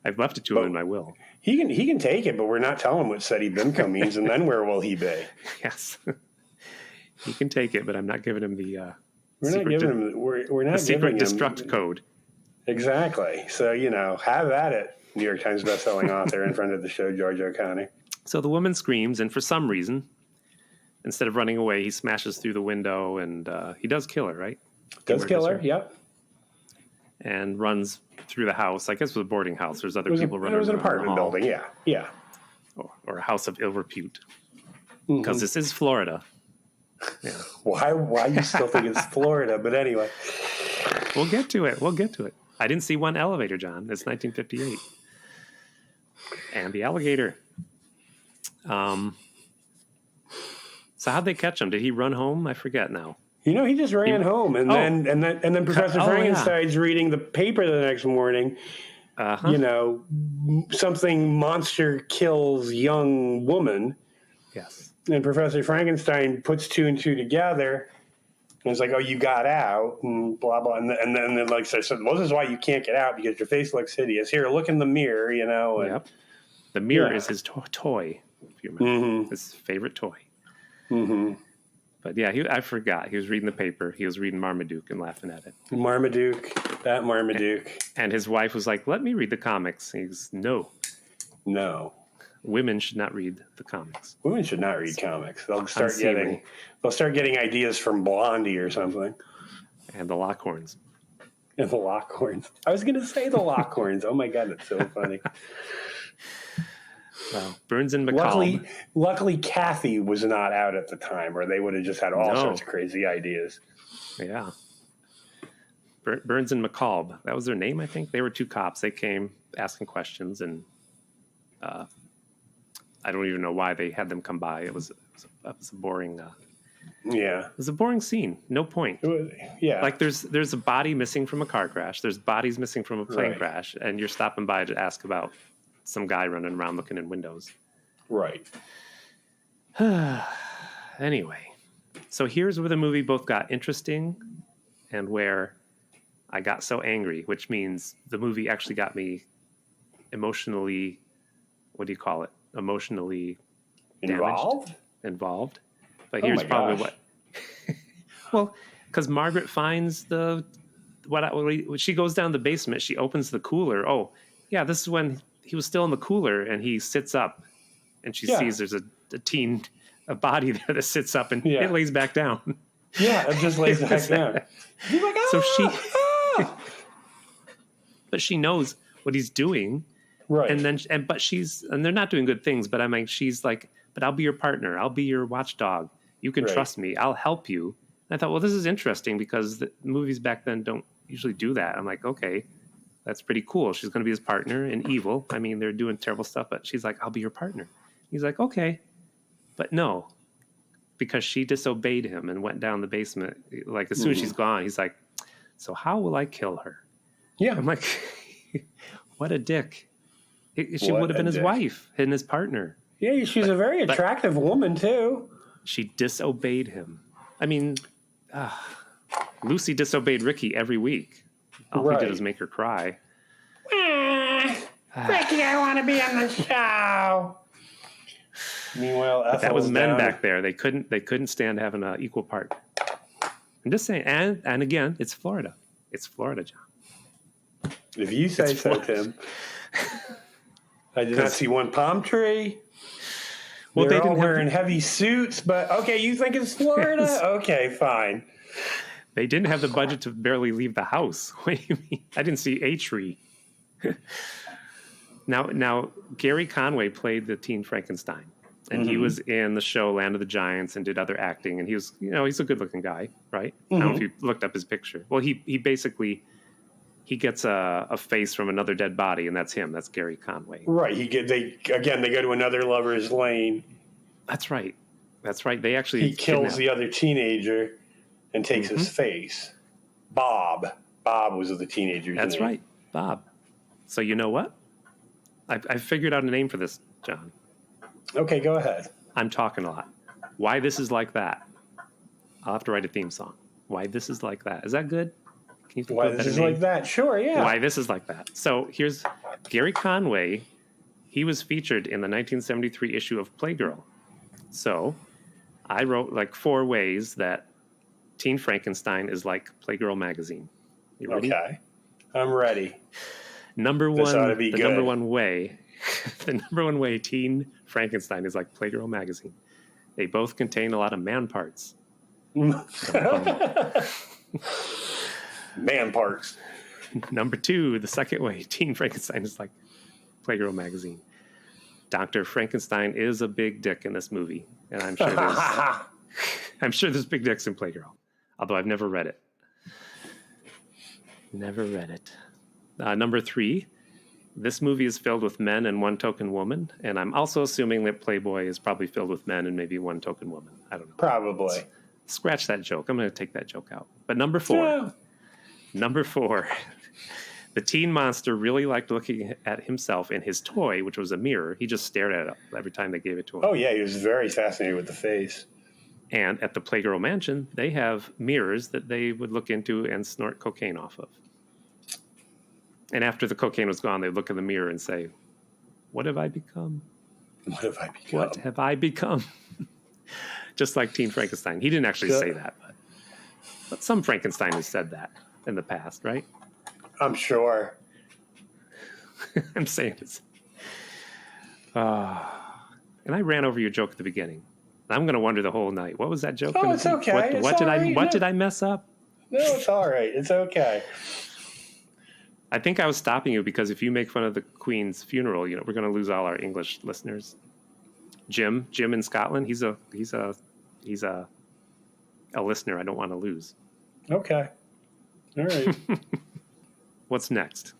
I've left it to him in my will. He can take it, but we're not telling him what SETI BIMCO means, and then where will he be? Yes. He can take it, but I'm not giving him the secret destruct code. Exactly. So, have at it, New York Times bestselling author in front of the show, George O'Connor. So the woman screams, and for some reason, instead of running away, he smashes through the window, and he does kill her, right? Does kill her, yep. And runs through the house. I guess it was a boarding house. There's other people running around. It was an apartment building, yeah. Or a house of ill repute. Because this is Florida. Yeah. Why you still think it's Florida? But anyway. We'll get to it. I didn't see one elevator, John. It's 1958. And the alligator. So how'd they catch him? Did he run home? I forget now. He just ran home, and then Professor Frankenstein's reading the paper the next morning. Something monster kills young woman. Yes. And Professor Frankenstein puts two and two together. And it's like, oh, you got out, and blah, blah. And then like I said, well, this is why you can't get out, because your face looks hideous. Here, look in the mirror, And, yep. The mirror is his toy, if you remember. His favorite toy. Mm-hmm. But yeah, I forgot. He was reading the paper. He was reading Marmaduke and laughing at it. Marmaduke. And his wife was like, let me read the comics. He's no. Women should not read the comics. Women should not read comics. They'll start getting ideas from Blondie or something. And the Lockhorns. I was going to say the Lockhorns. Oh my God, that's so funny. Well, Burns and McCall. Luckily, Kathy was not out at the time, or they would have just had all sorts of crazy ideas. Yeah. Burns and McCall. That was their name, I think. They were two cops. They came asking questions, and I don't even know why they had them come by. It was a boring. It was a boring scene. No point. Like there's a body missing from a car crash. There's bodies missing from a plane crash, and you're stopping by to ask about some guy running around looking in windows. Right. Anyway, so here's where the movie both got interesting and where I got so angry, which means the movie actually got me emotionally, what do you call it? Emotionally involved. But here's probably what. Well, because Margaret finds when she goes down the basement, she opens the cooler. Oh, yeah, this is when he was still in the cooler, and he sits up, and she sees there's a body there that sits up, and it lays back down. Yeah, it just lays back down. You're like, so but she knows what he's doing, right? And they're not doing good things. But I mean, she's like, but I'll be your partner. I'll be your watchdog. You can trust me. I'll help you. And I thought, well, this is interesting because the movies back then don't usually do that. I'm like, okay. That's pretty cool. She's going to be his partner in evil. I mean, they're doing terrible stuff, but she's like, I'll be your partner. He's like, okay. But no, because she disobeyed him and went down the basement. Like, as soon as she's gone, he's like, so how will I kill her? Yeah. I'm like, what a dick. She would have been his wife and his partner. Yeah, she's a very attractive woman, too. She disobeyed him. I mean, Lucy disobeyed Ricky every week. All he did was make her cry. Ricky, I want to be on the show. Meanwhile, that was men back there. They couldn't stand having an equal part. I'm just saying. And again, it's Florida. It's Florida, John. If you say so, Tim. I did not see one palm tree. Well, they're all wearing heavy suits, but okay, you think it's Florida? Yes. Okay, fine. They didn't have the budget to barely leave the house. What do you mean? I didn't see a tree. Now, Gary Conway played the teen Frankenstein, and he was in the show Land of the Giants and did other acting. And he was, he's a good-looking guy, right? I don't know if you looked up his picture. Well, he basically gets a face from another dead body, and that's him. That's Gary Conway. Right. They go to another lover's lane. That's right. They actually he kills the other teenager and takes his face. Bob was the teenager's name. That's right, Bob. So you know what? I figured out a name for this, John. Okay, go ahead. I'm talking a lot. Why This Is Like That. I'll have to write a theme song. Why This Is Like That. Is that good? Can you think Why This Is Like That? Sure, yeah. Why This Is Like That. So here's Gary Conway. He was featured in the 1973 issue of Playgirl. So I wrote like 4 ways that Teen Frankenstein is like Playgirl magazine. You ready? Okay. I'm ready. Number one way Teen Frankenstein is like Playgirl magazine. They both contain a lot of man parts. Man parts. Number 2, the second way Teen Frankenstein is like Playgirl magazine. Dr. Frankenstein is a big dick in this movie, and I'm sure there's big dicks in Playgirl, although I've never read it. Number 3, this movie is filled with men and one token woman, and I'm also assuming that Playboy is probably filled with men and maybe one token woman. I don't know. Probably. Scratch that joke. I'm going to take that joke out. But number four. The teen monster really liked looking at himself in his toy, which was a mirror. He just stared at it every time they gave it to him. Oh, yeah, he was very fascinated with the face. And at the Playgirl Mansion, they have mirrors that they would look into and snort cocaine off of. And after the cocaine was gone, they'd look in the mirror and say, what have I become? What have I become? What have I become? Just like Teen Frankenstein. He didn't actually say that, but some Frankenstein has said that in the past, right? I'm sure. I'm saying this. And I ran over your joke at the beginning. I'm going to wonder the whole night. What was that joke? Oh, it's okay. What did I mess up? No, it's all right. It's okay. I think I was stopping you because if you make fun of the Queen's funeral, we're going to lose all our English listeners. Jim in Scotland, he's a listener I don't want to lose. Okay. All right. What's next?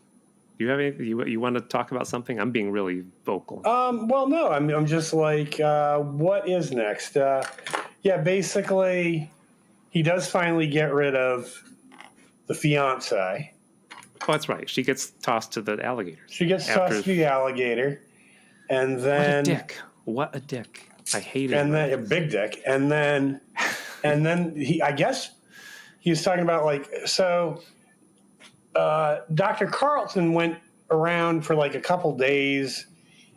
Do you have anything you want to talk about something? I'm being really vocal. Well, no, I'm just like, what is next? Basically, he does finally get rid of the fiance. Oh, that's right. She gets tossed to the alligator. She gets tossed to the alligator, and then What a dick! I hate it. And then a big dick, and then I guess he was talking about Dr. Carlton went around for like a couple days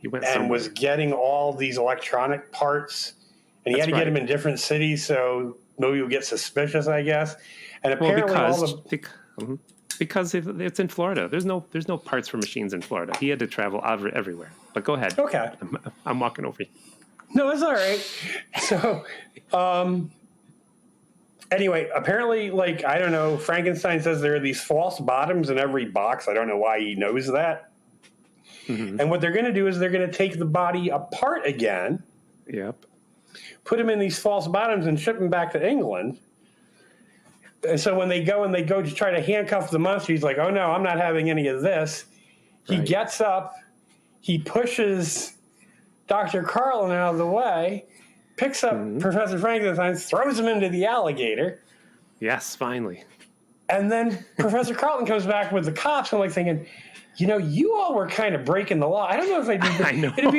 and was getting all these electronic parts, and he had to get them in different cities, so nobody would get suspicious, I guess. And apparently because it's in Florida. There's no parts for machines in Florida. He had to travel everywhere. But go ahead. Okay. I'm walking over you. No, it's all right. So, anyway, apparently, I don't know, Frankenstein says there are these false bottoms in every box. I don't know why he knows that. Mm-hmm. And what they're going to do is they're going to take the body apart again. Yep. Put him in these false bottoms and ship him back to England. And so when they go to try to handcuff the monster, he's like, oh, no, I'm not having any of this. He gets up. He pushes Dr. Carlin out of the way, picks up Professor Frankenstein, throws him into the alligator. Yes, finally. And then Professor Carlton comes back with the cops. I'm thinking, you all were kind of breaking the law. I don't know if I did. I know. It'd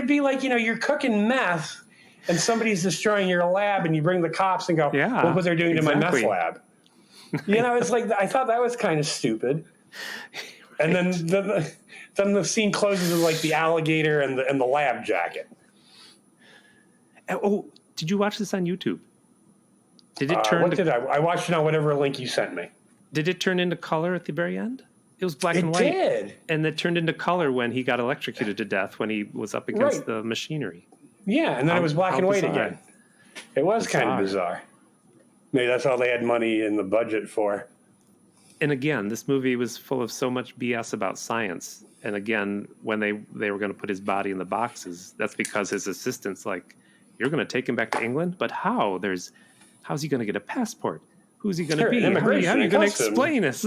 be like, you're cooking meth and somebody's destroying your lab and you bring the cops and go, look what they're doing to my meth lab. It's like, I thought that was kind of stupid. Right. And then the scene closes with the alligator and the lab jacket. Oh, did you watch this on YouTube? Did it turn? I watched it on whatever link you sent me. Did it turn into color at the very end? It was black and white. It did. And it turned into color when he got electrocuted to death when he was up against the machinery. Yeah, and then it was black and white again. It was kind of bizarre. Maybe that's all they had money in the budget for. And again, this movie was full of so much BS about science. And again, when they were going to put his body in the boxes, that's because his assistant's like, you're going to take him back to England? But how? How's he going to get a passport? Who's he going to be? How are you going to explain this?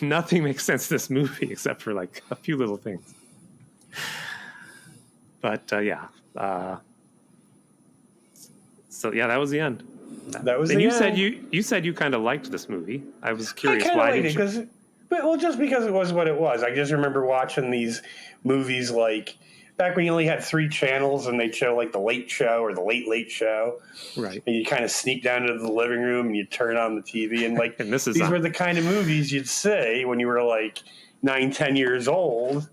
Nothing makes sense in this movie except for a few little things. But so that was the end. That was and the you end. said you said you kind of liked this movie. I was curious why did you? Just because it was what it was. I just remember watching these movies back when you only had 3 channels and they'd show the Late Show or the Late Show. Right. And you kind of sneak down into the living room and you turn on the TV and and these were the kind of movies you'd see when you were 9-10 years old.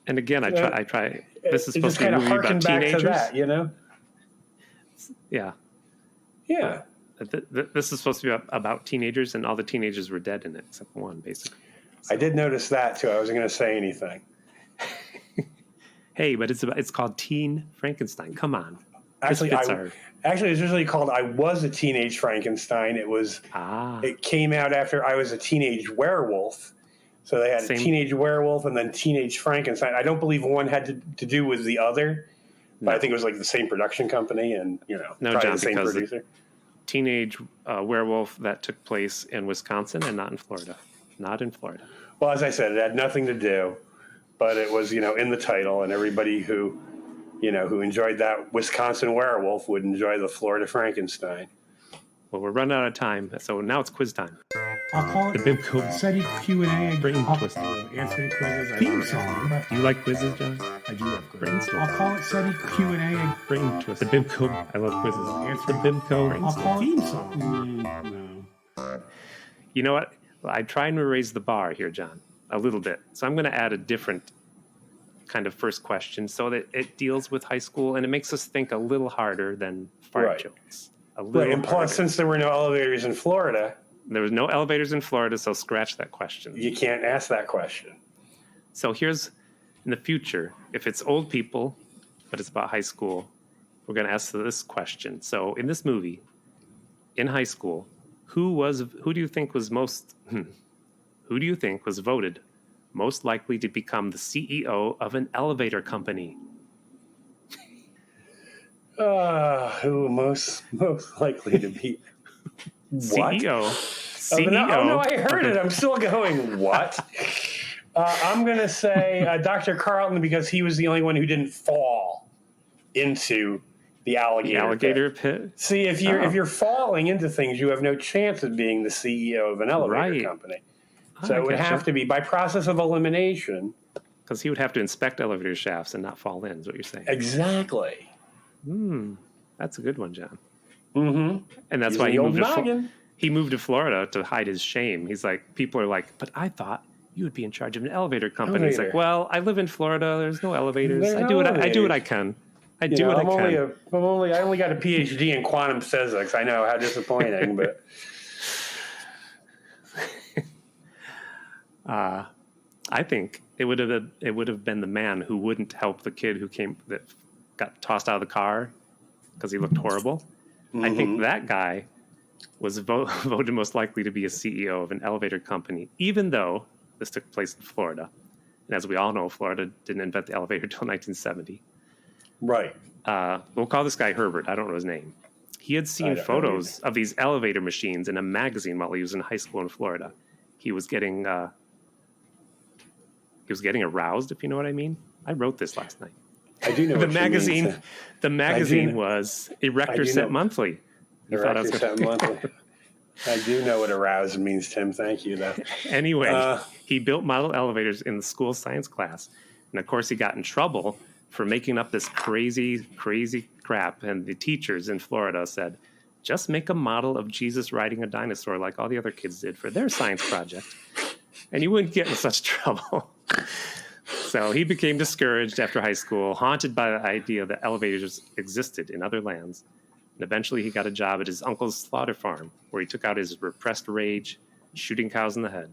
And again, I try. This is supposed to be a movie about teenagers. Back to that, Yeah. Yeah. This is supposed to be about teenagers, and all the teenagers were dead in it, except one, basically. So. I did notice that, too. I wasn't going to say anything. Hey, but it's called Teen Frankenstein. Come on. Actually, it's originally called I Was a Teenage Frankenstein. It was. It came out after I was a teenage werewolf. So they had a teenage werewolf and then teenage Frankenstein. I don't believe one had to do with the other, but I think it was the same production company and probably the same producer. Teenage werewolf that took place in Wisconsin and not in Florida. Not in Florida. Well, as I said, it had nothing to do, but it was in the title, and everybody who who enjoyed that Wisconsin werewolf would enjoy the Florida Frankenstein. Well, we're running out of time, so now it's quiz time. I'll call it The Bimco SETI Q&A. Brain I'll Twister. answer quizzes. Theme song. Do you like quizzes, John? I do love quizzes. Brainstorm. I'll call it SETI Q&A. Brain Twist. The Bimco. I love quizzes. Answer The Bimco. I'll call it Theme song. No. You know what? I try and raise the bar here, John, a little bit. So I'm going to add a different kind of first question so that it deals with high school and it makes us think a little harder than fart jokes. A little Right, and plus, harder. since there were no elevators in Florida, There was no elevators in Florida, so scratch that question. you can't ask that question. So here's, in the future, if it's old people, but it's about high school, we're going to ask this question. So in this movie, in high school, who do you think was voted most likely to become the CEO of an elevator company? Who most likely to be what? CEO. Oh, no, I heard it. I'm still going, what? I'm going to say Dr. Carlton because he was the only one who didn't fall into the alligator pit. See, if you're falling into things, you have no chance of being the CEO of an elevator company. So it would have to be by process of elimination. Because he would have to inspect elevator shafts and not fall in, is what you're saying. Exactly. That's a good one, John. Mm-hmm. And that's why he moved to Florida to hide his shame. He's like, people are like, but I thought you would be in charge of an elevator company. He's like, well, I live in Florida. There's no elevators. I do what I can. I only got a PhD in quantum physics. I know, how disappointing, but I think it would have been the man who wouldn't help the kid that got tossed out of the car because he looked horrible. Mm-hmm. I think that guy was voted most likely to be a CEO of an elevator company, even though this took place in Florida. And as we all know, Florida didn't invent the elevator until 1970. Right. We'll call this guy Herbert. I don't know his name. He had seen photos of these elevator machines in a magazine while he was in high school in Florida. He was getting aroused, if you know what I mean. I wrote this last night. I do know the magazine. The magazine was Erector Set Monthly. Erector Set Monthly. I do know what aroused means, Tim. Thank you, though. Anyway, he built model elevators in the school science class, and of course, he got in trouble for making up this crazy crap. And the teachers in Florida said, "Just make a model of Jesus riding a dinosaur like all the other kids did for their science project, and you wouldn't get in such trouble." So he became discouraged after high school, haunted by the idea that elevators existed in other lands. And eventually he got a job at his uncle's slaughter farm, where he took out his repressed rage, shooting cows in the head.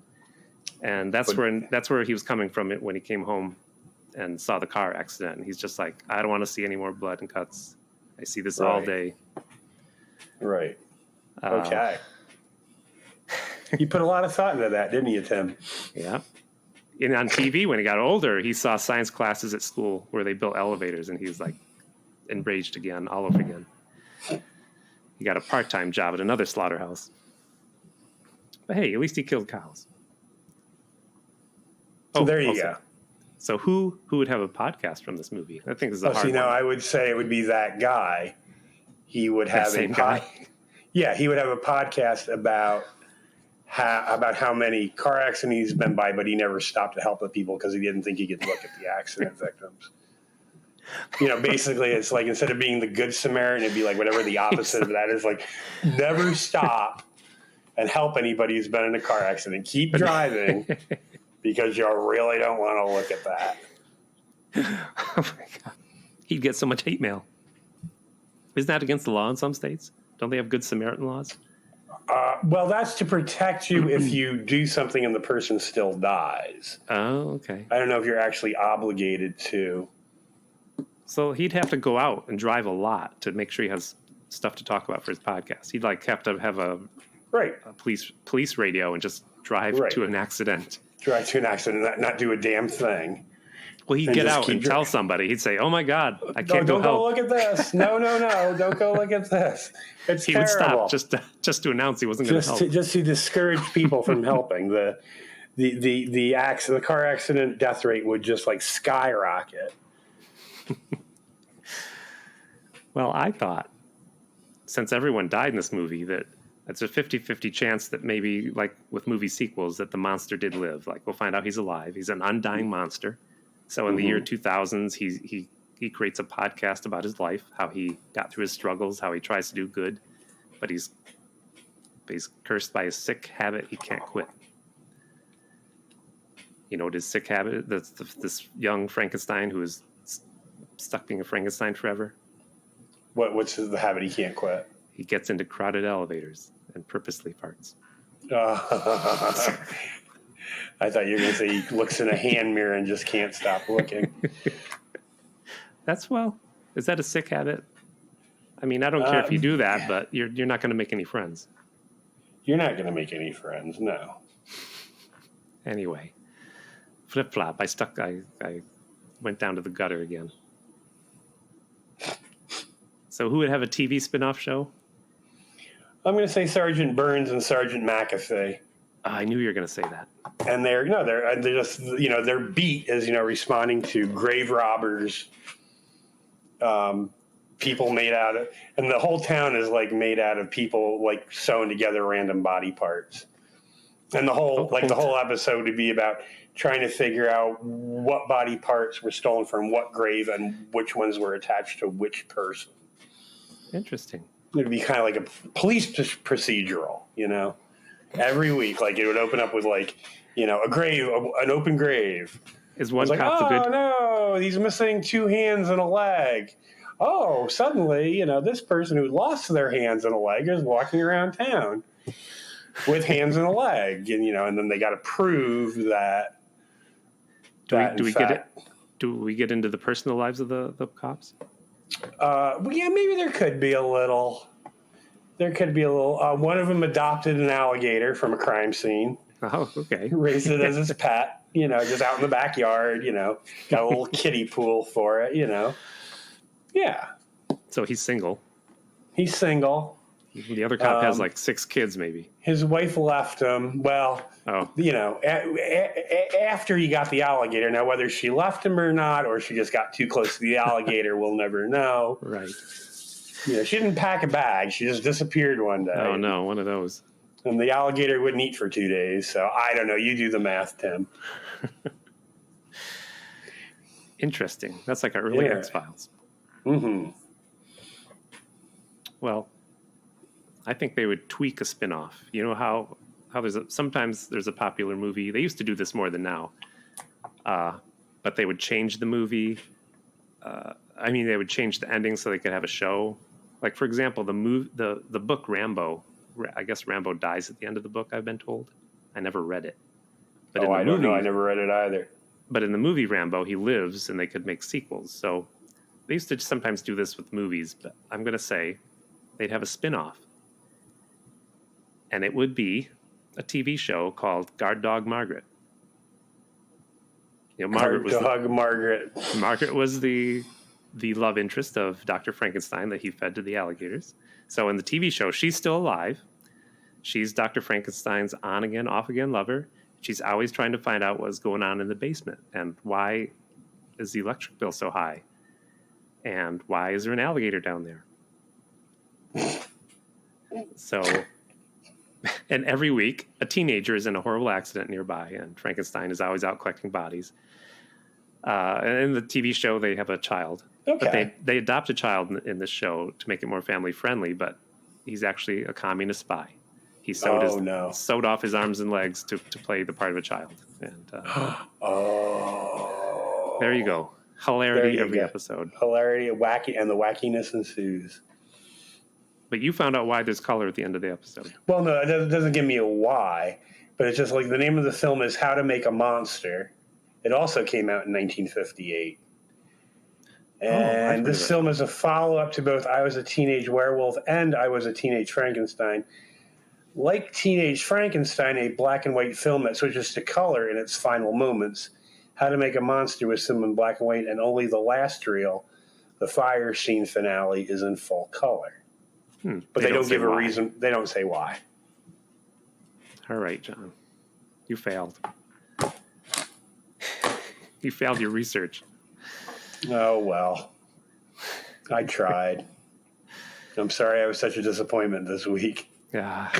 And that's where he was coming from when he came home and saw the car accident. And he's just like, I don't want to see any more blood and cuts. I see this all day. Right. Okay. You put a lot of thought into that, didn't you, Tim? Yeah. And on TV, when he got older, he saw science classes at school where they built elevators, and he was like enraged again, all over again. He got a part-time job at another slaughterhouse. But hey, at least he killed cows. So there you go. So who would have a podcast from this movie? I think this is a hard one. I would say it would be that guy. He would have Yeah, he would have a podcast about how many car accidents he's been by, but he never stopped to help the people because he didn't think he could look at the accident victims. Basically, it's like instead of being the good Samaritan, it'd be like whatever the opposite of that is. Like, never stop and help anybody who's been in a car accident. Keep driving because you really don't want to look at that. Oh my God. He'd get so much hate mail. Isn't that against the law in some states? Don't they have Good Samaritan laws? Well, that's to protect you if you do something and the person still dies. Oh, okay. I don't know if you're actually obligated to. So he'd have to go out and drive a lot to make sure he has stuff to talk about for his podcast. He'd have to have a police radio and just drive to an accident. Drive to an accident, not do a damn thing. Well, he'd get out and tell somebody. He'd say, "Oh my God, I can't go help. Don't go look at this. No, don't go look at this. It's he terrible." Would stop just to announce he wasn't going to help. Just to discourage people from helping. The car accident death rate would just like skyrocket. Well, I thought, since everyone died in this movie, that it's a 50-50 chance that maybe, like with movie sequels, that the monster did live. Like, we'll find out he's alive. He's an undying monster. So in the year 2000s, he creates a podcast about his life, how he got through his struggles, how he tries to do good, but he's cursed by a sick habit he can't quit. You know what his sick habit? This young Frankenstein who is stuck being a Frankenstein forever. What's the habit he can't quit? He gets into crowded elevators and purposely farts. I thought you were going to say he looks in a hand mirror and just can't stop looking. Is that a sick habit? I mean, I don't care if you do that, but you're not going to make any friends. You're not going to make any friends, no. Anyway, flip-flop. I went down to the gutter again. So who would have a TV spin-off show? I'm going to say Sergeant Burns and Sergeant McAfee. I knew you were going to say that. And they're just, their beat is, responding to grave robbers, people made out of, and the whole town is like made out of people like sewing together random body parts. And the whole episode would be about trying to figure out what body parts were stolen from what grave and which ones were attached to which person. Interesting. It would be kind of like a police procedural, every week. Like it would open up with like, a grave, an open grave. Is one like, cop the good? Oh no, he's missing 2 hands and a leg. Oh, suddenly, this person who lost their hands and a leg is walking around town with hands and a leg, and then they got to prove that. Do we get into the personal lives of the cops? Yeah, maybe there could be a little. One of them adopted an alligator from a crime scene. Oh, okay. Raised it as his pet, just out in the backyard, got a little kiddie pool for it, Yeah. So he's single. He's single. The other cop has like 6 kids, maybe. His wife left him. Well, after he got the alligator. Now, whether she left him or not, or she just got too close to the alligator, we'll never know. Right. She didn't pack a bag. She just disappeared one day. Oh, no, one of those. And the alligator wouldn't eat for 2 days. So I don't know. You do the math, Tim. Interesting. That's like our early X-Files. Mm-hmm. Well, I think they would tweak a spin-off. You know how sometimes there's a popular movie. They used to do this more than now. But they would change the movie. They would change the ending so they could have a show. Like, for example, the book Rambo. I guess Rambo dies at the end of the book, I've been told. I never read it. But I don't know. I never read it either. But in the movie Rambo, he lives, and they could make sequels. So they used to sometimes do this with movies, but I'm going to say they'd have a spin-off. And it would be a TV show called Guard Dog Margaret. Margaret was the love interest of Dr. Frankenstein that he fed to the alligators. So in the TV show, she's still alive. She's Dr. Frankenstein's on again, off again lover. She's always trying to find out what's going on in the basement and why is the electric bill so high, and why is there an alligator down there? So, and every week a teenager is in a horrible accident nearby, and Frankenstein is always out collecting bodies. And in the TV show, they have a child. Okay. But they adopt a child in this show to make it more family friendly, but he's actually a communist spy. He sewed off his arms and legs to play the part of a child. And there you go. Hilarity every episode. Hilarity, wacky, and the wackiness ensues. But you found out why there's color at the end of the episode. Well, no, it doesn't give me a why, but it's just like the name of the film is How to Make a Monster. It also came out in 1958. And this film is a follow-up to both I Was a Teenage Werewolf and I Was a Teenage Frankenstein. Like Teenage Frankenstein, a black and white film that switches to color in its final moments, How to Make a Monster was filmed in black and white, and only the last reel, the fire scene finale, is in full color. But they don't give a reason. They don't say why. All right, John. You failed. You failed your research. Oh, well. I tried. I'm sorry I was such a disappointment this week. Yeah.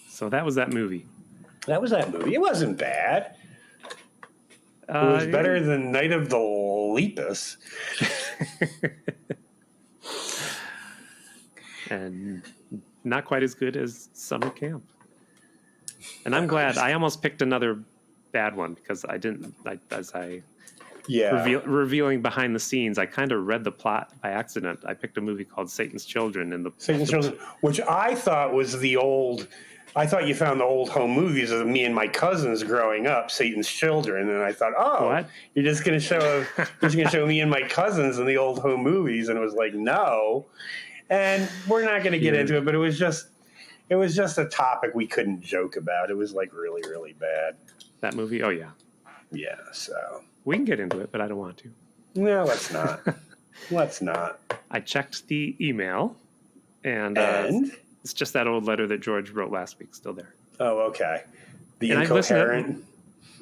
So that was that movie. That was that movie. It wasn't bad. It was better than Night of the Lepus. And not quite as good as Summer Camp. And I'm glad. I almost picked another bad one because I didn't, revealing behind the scenes, I kind of read the plot by accident. I picked a movie called Satan's Children. Satan's Children, which I thought was the old... I thought you found the old home movies of me and my cousins growing up, Satan's Children, and I thought, what? You're just going to show me and my cousins in the old home movies, and it was like, no. And we're not going to get into it, but it was just a topic we couldn't joke about. It was like really, really bad. That movie? Oh yeah, yeah. So we can get into it, but I don't want to. No, let's not. Let's not. I checked the email, and? It's just that old letter that George wrote last week, still there. Oh, okay. The incoherent.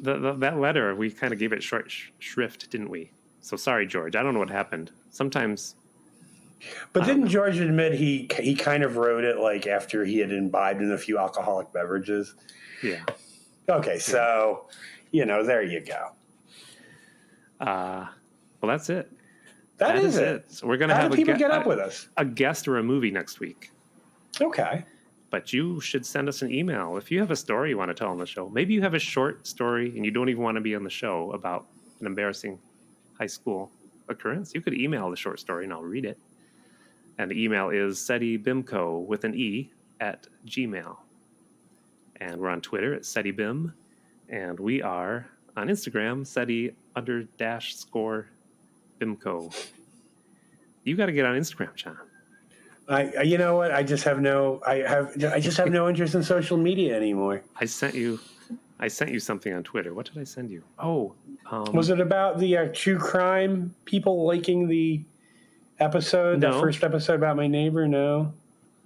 That letter, we kind of gave it short shrift, didn't we? So sorry, George. I don't know what happened. Sometimes. But didn't George admit he kind of wrote it like after he had imbibed in a few alcoholic beverages? Yeah. Okay, so there you go. Well, that's it. That is it. So we're gonna have people get up with us? A guest or a movie next week. Okay. But you should send us an email if you have a story you want to tell on the show. Maybe you have a short story and you don't even want to be on the show about an embarrassing high school occurrence. You could email the short story and I'll read it. And the email is SETIBIMCO with an E at Gmail. And we're on Twitter at SETIBIM. And we are on Instagram, SETI_BIMCO. You got to get on Instagram, John. You know what? I just have no interest in social media anymore. I sent you something on Twitter. What did I send you? Oh, was it about the true crime people liking the episode? No. The first episode about my neighbor? No.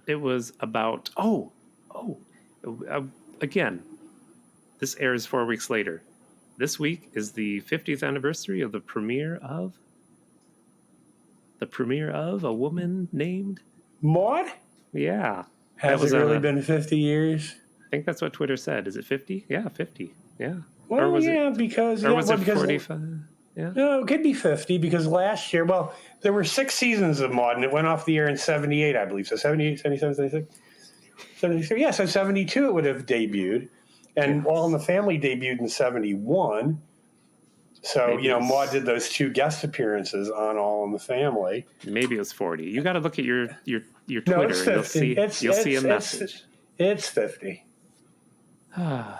It was about again. This airs 4 weeks later. This week is the 50th anniversary of the premiere of A Woman Named Maud? Yeah. Has it really been 50 years? I think that's what Twitter said. Is it 50? Yeah, 50. Yeah. Well, was it 45? Yeah. No, it could be 50 because last year, there were 6 seasons of Maud and it went off the air in 78, I believe. So 78, 77, 76, 73. Yeah, so 72 it would have debuted. And All in the Family debuted in 71. So, Maud did those 2 guest appearances on All in the Family. Maybe it was 40. You got to look at your Twitter no, it's 50. and you'll see a message. It's 50. Oh,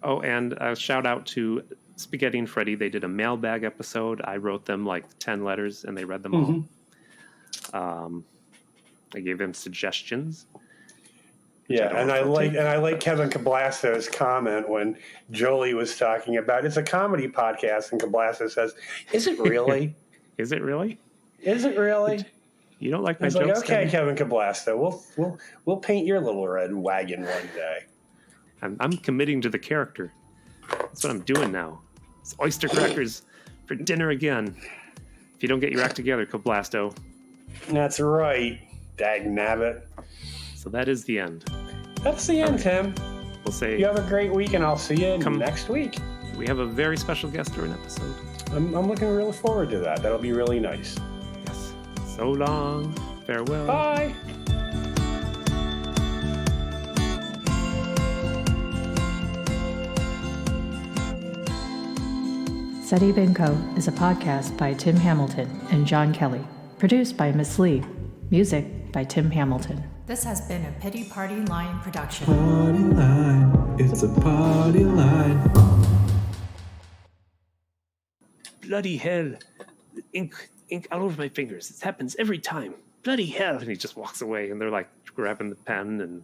and a shout out to Spaghetti and Freddy. They did a mailbag episode. I wrote them like 10 letters and they read them all. I gave them suggestions. Yeah, and I like Kevin Cablasto's comment when Jolie was talking about it's a comedy podcast, and Cablasto says, "Is it really? Is it really? Is it really?" You don't like my jokes? Like, okay, Kevin Cablasto, we'll paint your little red wagon one day. I'm committing to the character. That's what I'm doing now. It's oyster crackers for dinner again. If you don't get your act together, Cablasto. That's right, dagnabbit. So that is the end. That's the end, Tim. We'll say you have a great week, and I'll see you next week. We have a very special guest or an episode. I'm looking really forward to that. That'll be really nice. Yes. So long. Farewell. Bye. SETI BIMCO is a podcast by Tim Hamilton and John Kelly. Produced by Miss Lee. Music by Tim Hamilton. This has been a Pity Party Line production. Party line, it's a party line. Bloody hell. Ink all over my fingers. This happens every time. Bloody hell. And he just walks away and they're like grabbing the pen and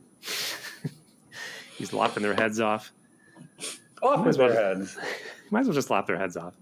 he's lopping their heads off. Off with their heads. Might as well just lop their heads off.